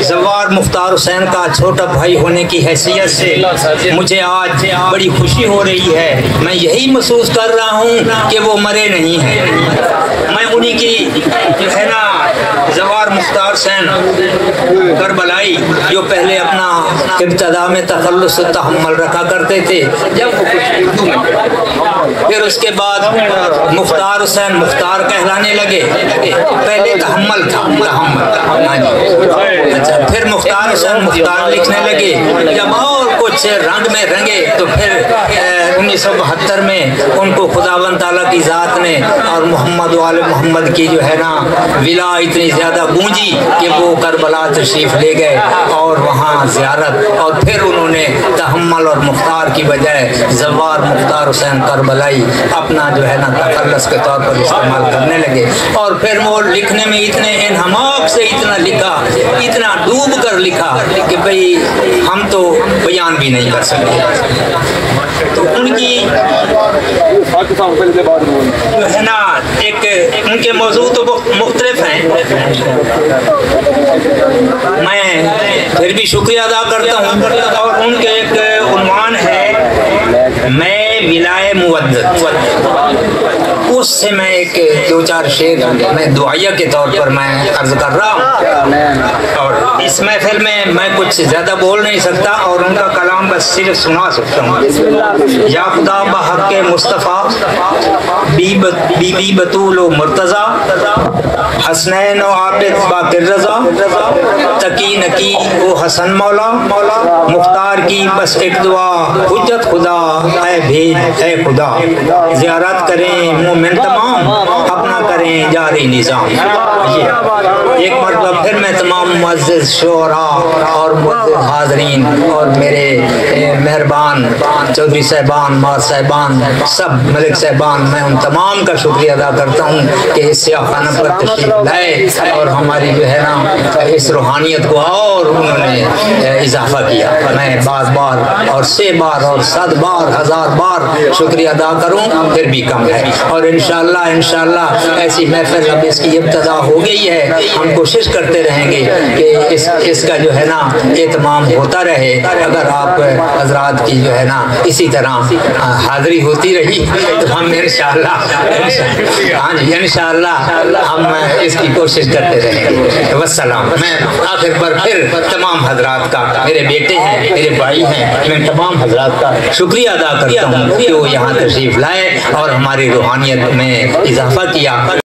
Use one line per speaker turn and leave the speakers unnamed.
زوار مختار حسین کا چھوٹا بھائی ہونے کی حیثیت سے مجھے آج بڑی خوشی ہو رہی ہے۔ میں یہی محسوس کر رہا ہوں کہ وہ مرے نہیں ہیں۔ میں انہی کی جو ہے نا زوار مختار حسین کربلائی جو پہلے اپنا ابتدا میں تخلص و تحمل رکھا کرتے تھے، جب وہ کچھ اردو میں، پھر اس کے بعد مختار حسین مختار کہلانے لگے۔ پہلے تحمل تھا، اچھا، پھر مختار حسین مختار لکھنے لگے۔ جب اور کچھ رنگ میں رنگے تو پھر 1972 میں ان کو خداوند تعالیٰ کی ذات نے اور محمد وآل محمد کی جو ہے نا ولا اتنی زیادہ گونجی کہ وہ کربلا تشریف لے گئے اور وہاں زیارت، اور پھر انہوں نے تحمل اور مختار کی بجائے زوار مختار حسین کربلائی اپنا جو ہے نا تخلص کے طور پر استعمال کرنے لگے۔ اور پھر وہ لکھنے میں اتنے انہماک سے اتنا لکھا، اتنا ڈوب کر لکھا کہ بھئی ہم تو بیان بھی نہیں کر سکتے۔ تو ان کی جو ہے نا ایک ان کے موضوع تو مختلف ہیں۔ میں پھر بھی شکریہ ادا کرتا ہوں، اور ان کے ایک عنوان ہے میں ولائے مودت، اس سے میں ایک دو چار شعر میں دعائیہ کے طور پر میں عرض کر رہا ہوں، اور اس محفل میں کچھ زیادہ بول نہیں سکتا اور ان کا کلام بس صرف سنا سکتا ہوں۔ یا خدا بحق مصطفیٰ بی بی بطول و مرتضیٰ، حسنین و عابد باقر رضا، تقی نقی و حسن مولا، مختار کی بس ایک دعا حجت خدا، اے بھیج اے خدا، زیارت کریں مومن تمام، اپنا کریں جاری نظام۔ ایک مرتبہ پھر میں تمام معزز شعراء اور معزز حاضرین اور میرے مہربان چودھری صاحبان، مار صاحبان، سب ملک صاحبان، میں ان تمام کا شکریہ ادا کرتا ہوں کہ اس سیاہ خانہ پر تشریف لائے اور ہماری جو ہے نا اس روحانیت کو اور انہوں نے اضافہ کیا۔ میں بار بار اور 100 بار اور 100 بار 1000 بار شکریہ ادا کروں پھر بھی کم ہے، اور انشاءاللہ ایسی محفل اب اس کی ابتدا ہو گئی ہے، ہم کوشش کرتے رہیں گے کہ اس کا جو ہے نا اہتمام ہوتا رہے۔ اگر آپ حضرات کی جو ہے نا اسی طرح حاضری ہوتی رہی تو ہم انشاءاللہ ہم اس کی کوشش کرتے رہیں گے۔ والسلام۔ میں آخر پر پھر تمام حضرات کا، میرے بیٹے ہیں، میرے بھائی ہیں، میں تمام حضرات کا شکریہ ادا کرتا ہوں کہ وہ یہاں تشریف لائے اور ہماری روحانیت میں اضافہ کیا۔